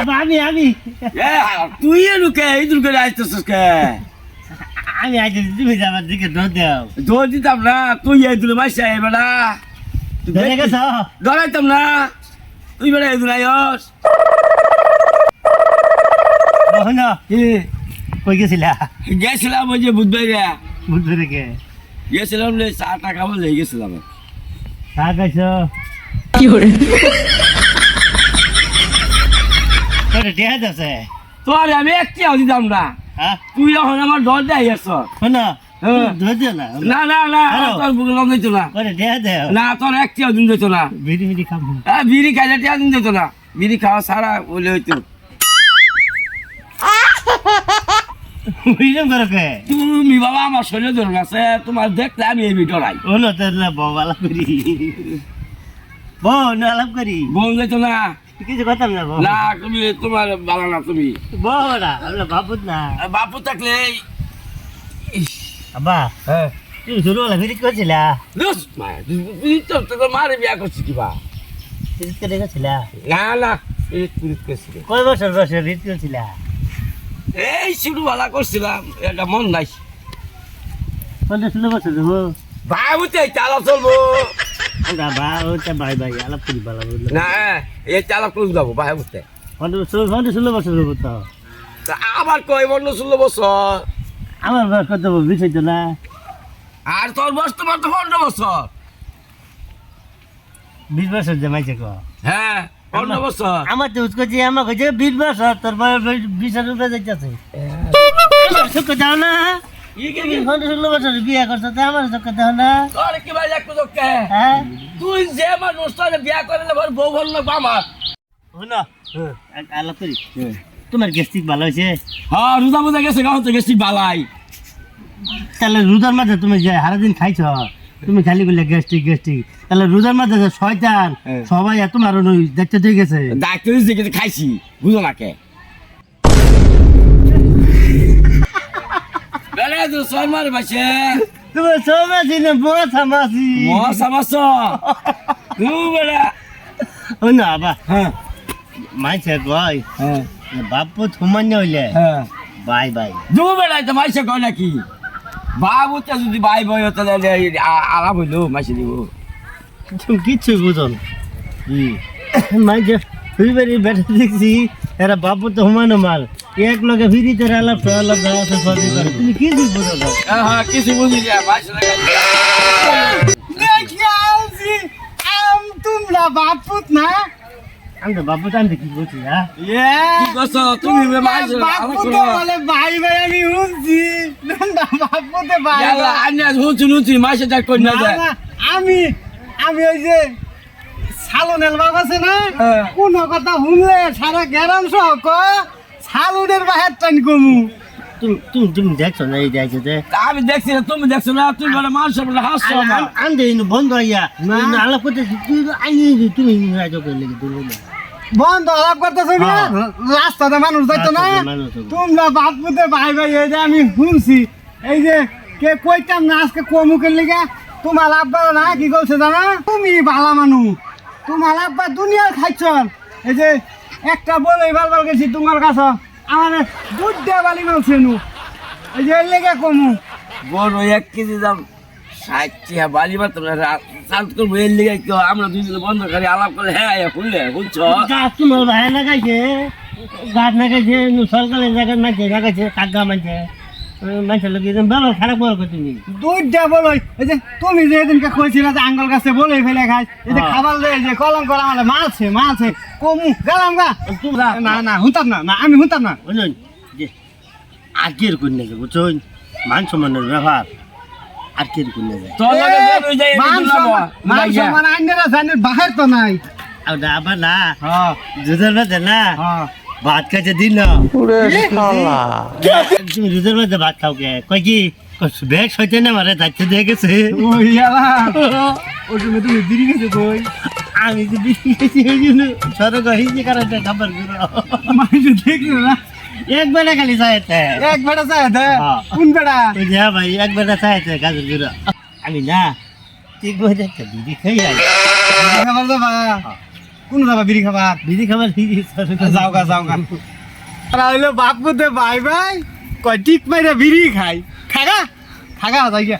আবার আমি তুই লুকে এই দুর্গে আসতেছিস কে? আমি আইতে তুমি আমার দিকে দৌড় দাও দৌড় দিতাম না, তুই এই দুলে মাসে বেড়া ধরে গেছ দৌড়াইতাম না, তুই বেড়া এই দুলে আয়স। না কি কই গেছিলা? গেছিলাম ওই যে বুধবাইরা, বুঝতে রেখে গেছিলাম চা টাকা বলে গেছিলাম। চা খাইছ? কি করে তোরে দেয়া যাচ্ছে তোর আমি একটি দিতাম না, হ্যাঁ তুই এখন আমার দর দেয় আসছ। শোনো ধরে দিও না না না না তোর বুকে লম দিত না, করে দেয়া দেও না তোর একটি দিন দিত না। বিড়ি বিড়ি খাবো বিড়ি খাইলে টিয়া দিন দিত না, বিড়ি খাওয়া সারা বলে হইতো। বুঝলাম করে কে তুমি বাবা আমার শরীরে ধরুন আছে, তোমার দেখলে আমি এই ভিতরাই ও না তোর না বউ আলাপ করি বউ না আলাপ করি বোন যেত না, কিছু কথাম না বউ না তুমি তোমার বালা না তুমি বউ না আমরা বাপুত না বাপু থাকলে। আব্বা হ্যাঁ তুমি ছোটবেলা ফিরিত করছিলা মারে বিয়া করছি কিবা? ফিরিত করে গেছিলা না না করছি কয় বছর বয়সে ফিরিত করছিলা? এই শুরু ভালা করছিলাম, এটা মন নাই 15-16 বছর দেবো ভাই বুঝতে চালা চলবো বা ওটা ভাই ভাই আলাপ করি ভালো বুঝলো না, এই চালা করে যাবো ভাই বুঝতে। 15-16 বছর দেবো তো আবার কয় বন্ধ 16 বছর, আমার বয়স কত বিষয় তো না আর তোর বয়স তোমার তো 15 বছর। 20 বছর জমাইছে ক হ্যাঁ 15 বছর। আমার তো উৎকোছি আমার কইছে 20 বছর তোর বয়স 20 এর উপরে যাইতেছে চোখ দাও না 15-16 বছর বিয়ে করছো তো আমার চোখ দাও না তোর কি ভাই একটু চোখে হ্যাঁ তুই যে মানুষ তোর বিয়া করে আমার বউ বল না আমার। না আলাপ করি তোমার গ্যাস্ট্রিক ভালো হয়েছে? হ্যাঁ রোজা বোঝা গেছে গাছ তো গেছি বালাই। তাহলে রোজার মাঝে তুমি যে সারাদিন খাইছ তুমি খালি বললে গ্যাস্ট্রিক গ্যাস্ট্রিক, তাহলে রোজার মাঝে যে শয়তান সবাই তোমার দেখতে দিয়ে গেছে ডাক্তার দিয়েছে কিন্তু খাইছি বুঝো না কে বেড়ে তো ছয় মারে বাসে তোমার সমাজি না মশা মাসি মশা মাছ তুই বেড়া। ও না আবার হ্যাঁ মাইছে কয় হ্যাঁ বাপ থমান্য হইলে হ্যাঁ বাই বাই দু বেড়াই তো মাইসে কয় নাকি বাবুটা যদি বাই বই তাহলে আলাপ হইলো মাইসে দিব। তুমি কিচ্ছু বুঝো না মাইছে ফিরবারি বেটা দেখছি এরা বাপু তো হুমানো মাল এক লগে ফিরিতে আলাপ আলাপ করে তুমি কিছু বুঝো না হ্যাঁ কিছু বুঝি না মাইসে তোমরা বাপুত না আমি তো বাপুত আনতে কি বলছি হ্যাঁ কি করছো তুমি মাইসে ভাই ভাই আমি শুনছি বাপুতে ভাই আন্যাস হুঁচু নুচি মাইসে যাক কই না যায়। আমি আমি ওই যে সালনের বাপ আছে না হ্যাঁ। কোন কথা শুনলে সারা গ্রাম সহ সালুনের বাহের টান কমু তুমি দেখছো না এই দেখছো যে আমি দেখছি না তুমি দেখছো না, তুমি বলে মানুষ হাসছো না। আনতে বন্ধ হইয়া আলাপ করতে তুই আইনি তুমি রাজক লেগে তুলো না বন্ধ আলাপ করতেছ না রাস্তাতে মানুষ যাইতো না তোমরা বাপুতে ভাই ভাই এই যে আমি শুনছি এই যে কে কইতাম না আজকে কমুকের লেগে তোমার আব্বা না কি করছে জানা তুমি ভালো মানুষ তোমার আব্বা দুনিয়ার খাইছ এই যে একটা বলে বারবার গেছি তোমার কাছে আমার দুধ বালি মালছে নু এই যে এর লেগে কমু বড় 1 কেজি দাম 60 বালি মাত্র সাত করবো এর লিগে আমরা দুইজনে বন্ধ করি আলাপ করে হ্যাঁ শুনলে বুঝছো গাছ তোমার ভাই না গাইছে গাছ না গাইছে সরকারের জায়গা মানছে লাগাইছে টাকা মানছে মানুষের লোক ব্যবহার খারাপ বলবো তুমি দুইটা বলো এই যে তুমি যে এদিনকে কইছিলে যে আঙ্গল গাছে বলে ফেলে খাই এই যে খাবার দেয় যে কলম করা মানে মালছে কমু গেলাম গা না না হুনতাম না না আমি হুনতাম না বুঝলেন যে আজকের কোন নাকি বুঝছেন মান সম্মানের ব্যবহার আজকের কোন নাকি তোর লাগে বের হই যায় মান সম্মান আইনেরা জানেন বাহির তো নাই আবার না হ্যাঁ দুধের মধ্যে না হ্যাঁ ভাত খাইতে দিন না তুমি দুধের মধ্যে ভাত খাও কে কয় কি ব্যাগ সইতে না মারে দায়িত্ব দিয়ে গেছে তুমি দিদি গেছে কই আমি তো দিদি গেছি ওই জন্য সরক হিন্দি কারণে খাবার মানুষ দেখলো না এক বেড়া খালি চাইতে এক বেড়া চাইতে কোন বেড়া ওই যে ভাই এক বেড়া চাইতে গাজর গুঁড়ো আমি না ঠিক বই দেখতে দিদি খাই আই কোন যাবা বিড়ি খাবার বিড়ি খাবার যাও গা তারা হইলো বাপ পুতে ভাই ভাই কয় টিক মাইরা বিড়ি খাই খাগা যাই গিয়া